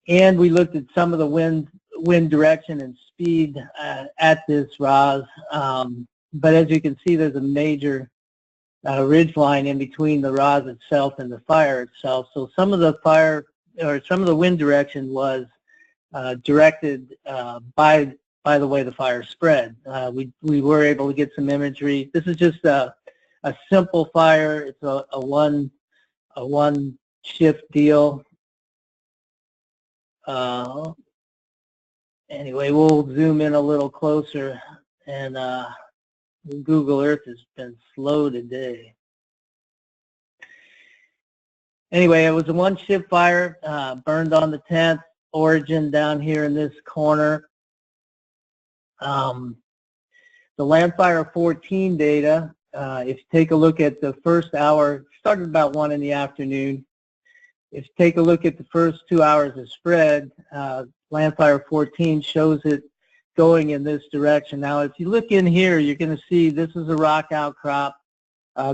and we looked at some of the wind direction and speed at this ROS. But as you can see, there's a major ridge line in between the ROS itself and the fire itself. So some of the fire, or some of the wind direction was directed by the way the fire spread. We were able to get some imagery. This is just a simple fire. It's a one shift deal. Anyway, we'll zoom in a little closer, and Google Earth has been slow today. Anyway, it was a one shift fire, burned on the 10th, origin down here in this corner. The LANDFIRE 14 data, if you take a look at the first hour, started about 1 in the afternoon. If you take a look at the first 2 hours of spread, LANDFIRE 14 shows it going in this direction. Now, if you look in here, you're going to see this is a rock outcrop.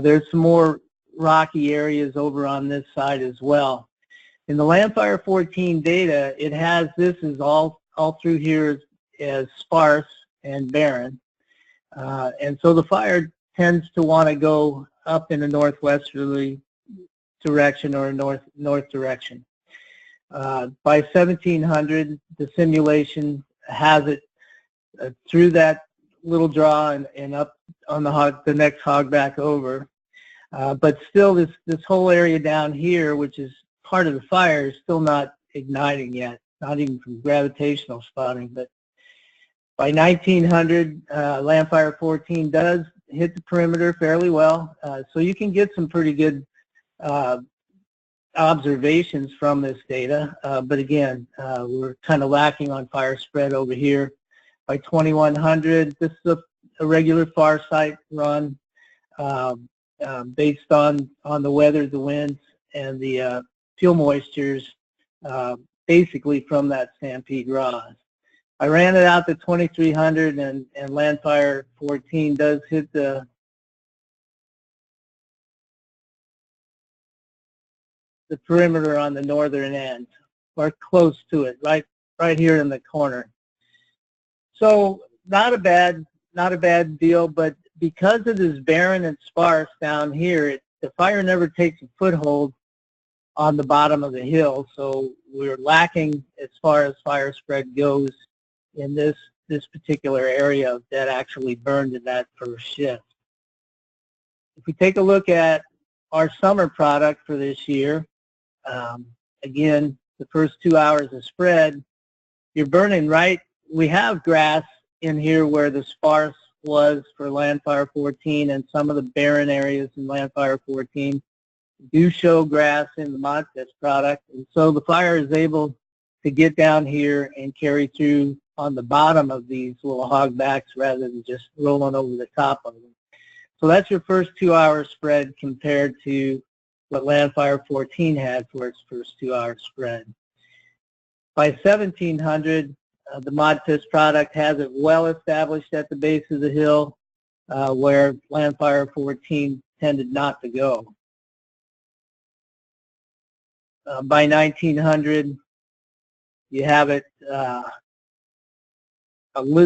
There's some more rocky areas over on this side as well. In the LANDFIRE 14 data, it has this is all through here as sparse and barren. And so the fire tends to want to go up in a northwesterly direction or north direction. By 1700, the simulation has it through that little draw and up on the next hog back over. But still, this whole area down here, which is part of the fire, is still not igniting yet, not even from gravitational spotting. But by 1900, LANDFIRE 14 does hit the perimeter fairly well, so you can get some pretty good observations from this data. But again, we're kind of lacking on fire spread over here. By 2100, this is a regular far site run based on the weather, the winds, and the fuel moistures, basically from that Stampede ROS. I ran it out to 2300, and LANDFIRE 14 does hit the perimeter on the northern end, or close to it, right here in the corner. So not a bad deal, but because it is barren and sparse down here, the fire never takes a foothold on the bottom of the hill. So we're lacking as far as fire spread goes in this particular area that actually burned in that first shift. If we take a look at our summer product for this year, again, the first 2 hours of spread, you're burning right. We have grass in here where the sparse was for LANDFIRE 14, and some of the barren areas in LANDFIRE 14 do show grass in the MoD-FIS product. And so the fire is able to get down here and carry through on the bottom of these little hogbacks rather than just rolling over the top of them. So that's your first 2 hour spread compared to what LANDFIRE 14 had for its first 2 hour spread. By 1700, The MoD-FIS product has it well established at the base of the hill, where LANDFIRE 14 tended not to go. By 1900, you have it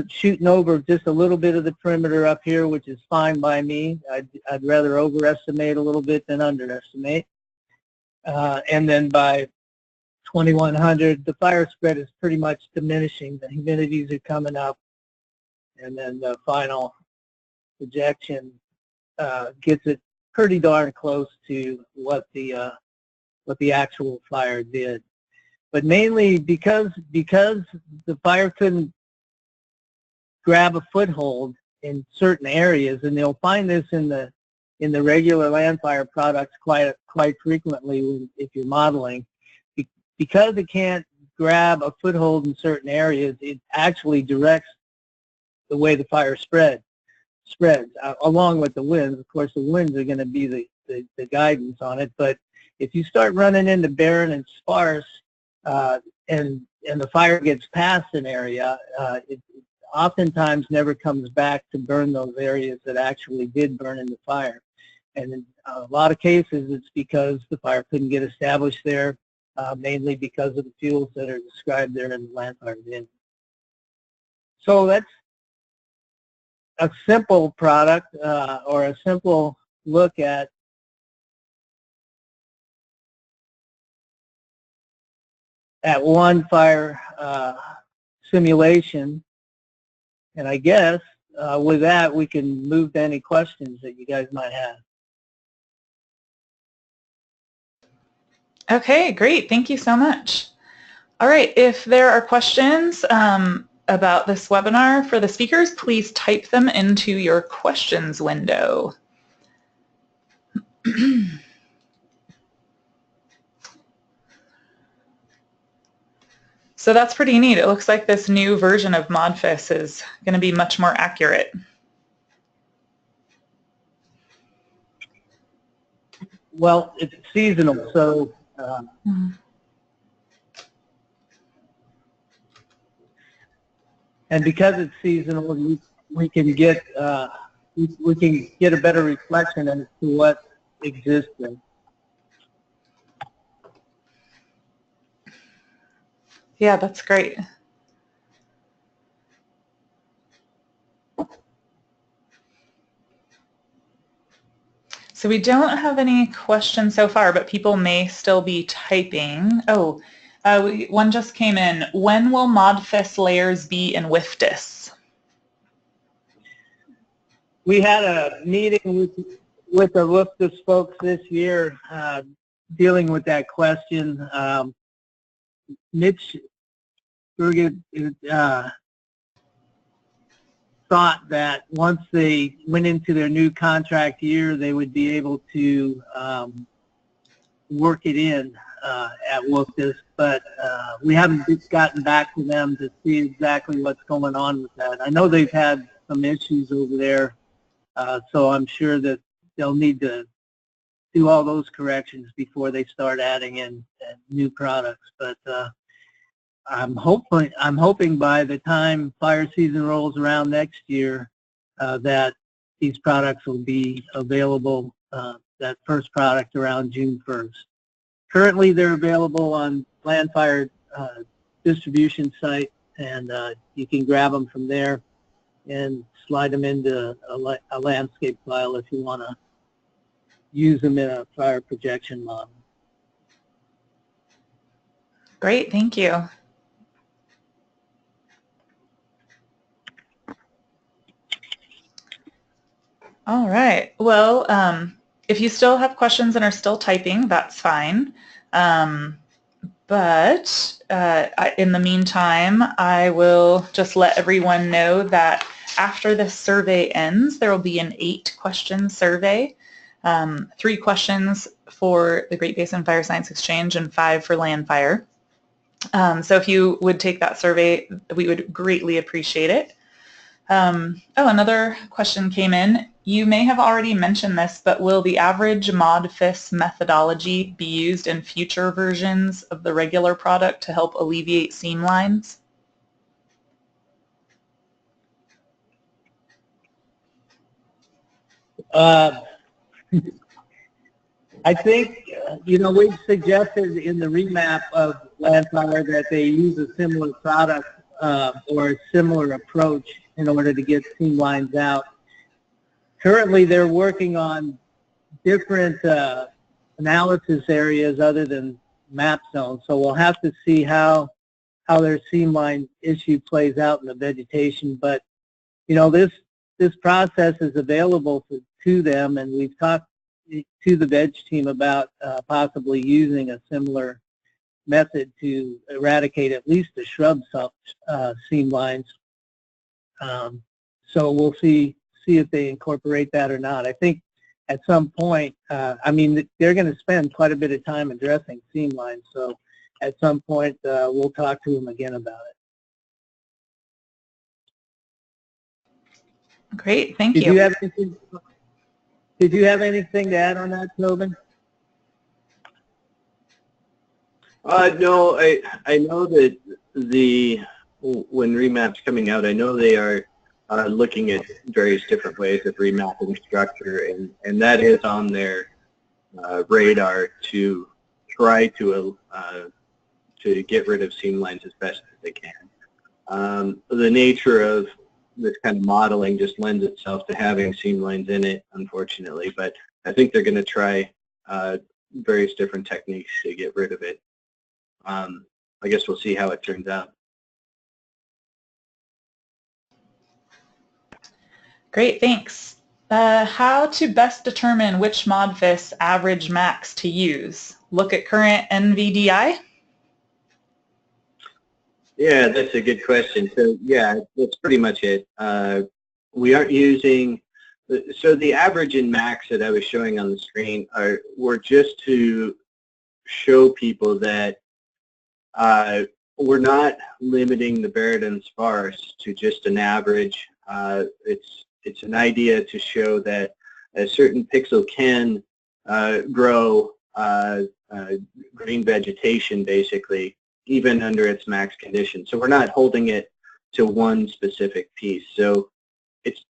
shooting over just a little bit of the perimeter up here, which is fine by me. I'd rather overestimate a little bit than underestimate. And then by 2100, the fire spread is pretty much diminishing. The humidities are coming up, and then the final projection gets it pretty darn close to what the actual fire did. But mainly because the fire couldn't grab a foothold in certain areas, and they'll find this in the regular LANDFIRE products quite frequently if you're modeling. Because it can't grab a foothold in certain areas, it actually directs the way the fire spreads, along with the winds. Of course, the winds are going to be the guidance on it, but if you start running into barren and sparse, and the fire gets past an area, it oftentimes never comes back to burn those areas that actually did burn in the fire. And in a lot of cases, it's because the fire couldn't get established there, mainly because of the fuels that are described there in the LANDFIRE bin. So that's a simple product, or a simple look at one fire simulation. And I guess with that, we can move to any questions that you guys might have.
Okay, great. Thank you so much. All right, if there are questions about this webinar for the speakers, please type them into your questions window. So that's pretty neat. It looks like this new version of MoD-FIS is going to be much more accurate.
Well, it's seasonal, so and because it's seasonal, we can get a better reflection as to what exists there.
Yeah, that's great. So we don't have any questions so far, but people may still be typing. Oh, one just came in. When will MoD-FIS layers be in WFDIS?
We had a meeting with the WFDIS folks this year dealing with that question. Mitch thought that once they went into their new contract year, they would be able to work it in at WFDIS, but we haven't gotten back to them to see exactly what's going on with that. I know they've had some issues over there, so I'm sure that they'll need to do all those corrections before they start adding in new products. But I'm hoping by the time fire season rolls around next year that these products will be available, that first product around June 1st. Currently they're available on LANDFIRE distribution site, and you can grab them from there and slide them into a landscape file if you want to use them in a fire projection model.
Great, thank you. All right. Well, if you still have questions and are still typing, that's fine. But in the meantime, I will just let everyone know that after this survey ends, there will be an 8-question survey, 3 questions for the Great Basin Fire Science Exchange and 5 for LANDFIRE. So if you would take that survey, we would greatly appreciate it. Oh, another question came in. You may have already mentioned this, but will the average MoD-FIS methodology be used in future versions of the regular product to help alleviate seam lines?
I think, we've suggested in the remap of LANDFIRE that they use a similar product or a similar approach in order to get seam lines out. Currently, they're working on different analysis areas other than map zones, so we'll have to see how their seam line issue plays out in the vegetation. But, this process is available to them, and we've talked to the veg team about possibly using a similar method to eradicate at least the shrub seam lines. So we'll see if they incorporate that or not. I think at some point, they're going to spend quite a bit of time addressing seam lines, so at some point we'll talk to them again about it.
Great, thank you.
Did you have anything to add on that, Tobin?
No, I know that when remap's coming out, I know they are looking at various different ways of remapping structure, and that is on their radar to try to get rid of seam lines as best as they can. The nature of this kind of modeling just lends itself to having seam lines in it, unfortunately, but I think they're going to try various different techniques to get rid of it. I guess we'll see how it turns out.
Great, thanks. How to best determine which MoD-FIS average max to use? Look at current NVDI?
Yeah, that's a good question. So yeah, that's pretty much it. We aren't using, so the average and max that I was showing on the screen were just to show people that we're not limiting the Basin sparse to just an average. It's an idea to show that a certain pixel can grow green vegetation, basically, even under its max condition. So we're not holding it to one specific piece. So it's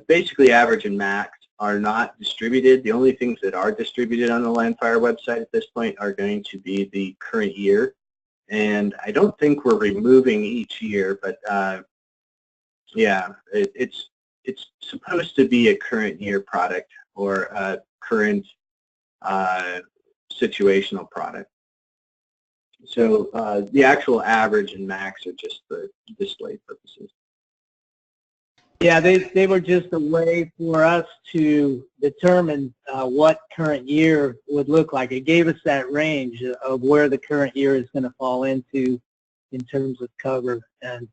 basically average and max are not distributed. The only things that are distributed on the LANDFIRE website at this point are going to be the current year. And I don't think we're removing each year, but yeah, it's supposed to be a current year product or a current situational product. So the actual average and max are just for display purposes.
Yeah, they were just a way for us to determine what current year would look like. It gave us that range of where the current year is going to fall into in terms of cover and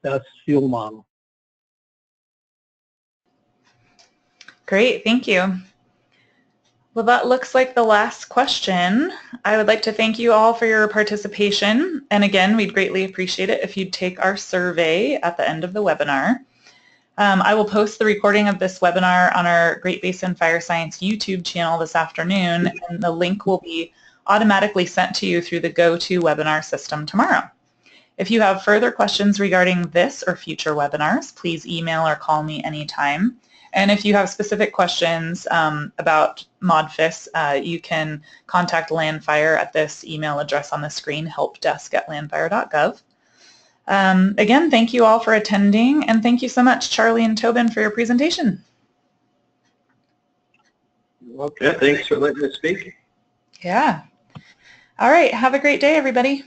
thus fuel model.
Great, thank you. Well, that looks like the last question. I would like to thank you all for your participation. And again, we'd greatly appreciate it if you'd take our survey at the end of the webinar. I will post the recording of this webinar on our Great Basin Fire Science YouTube channel this afternoon, and the link will be automatically sent to you through the GoToWebinar system tomorrow. If you have further questions regarding this or future webinars, please email or call me anytime. And if you have specific questions about MoD-FIS, you can contact LANDFIRE at this email address on the screen, helpdesk@landfire.gov. Again, thank you all for attending, and thank you so much, Charlie and Tobin, for your presentation.
Yeah, thanks for letting us speak.
Yeah. All right, have a great day, everybody.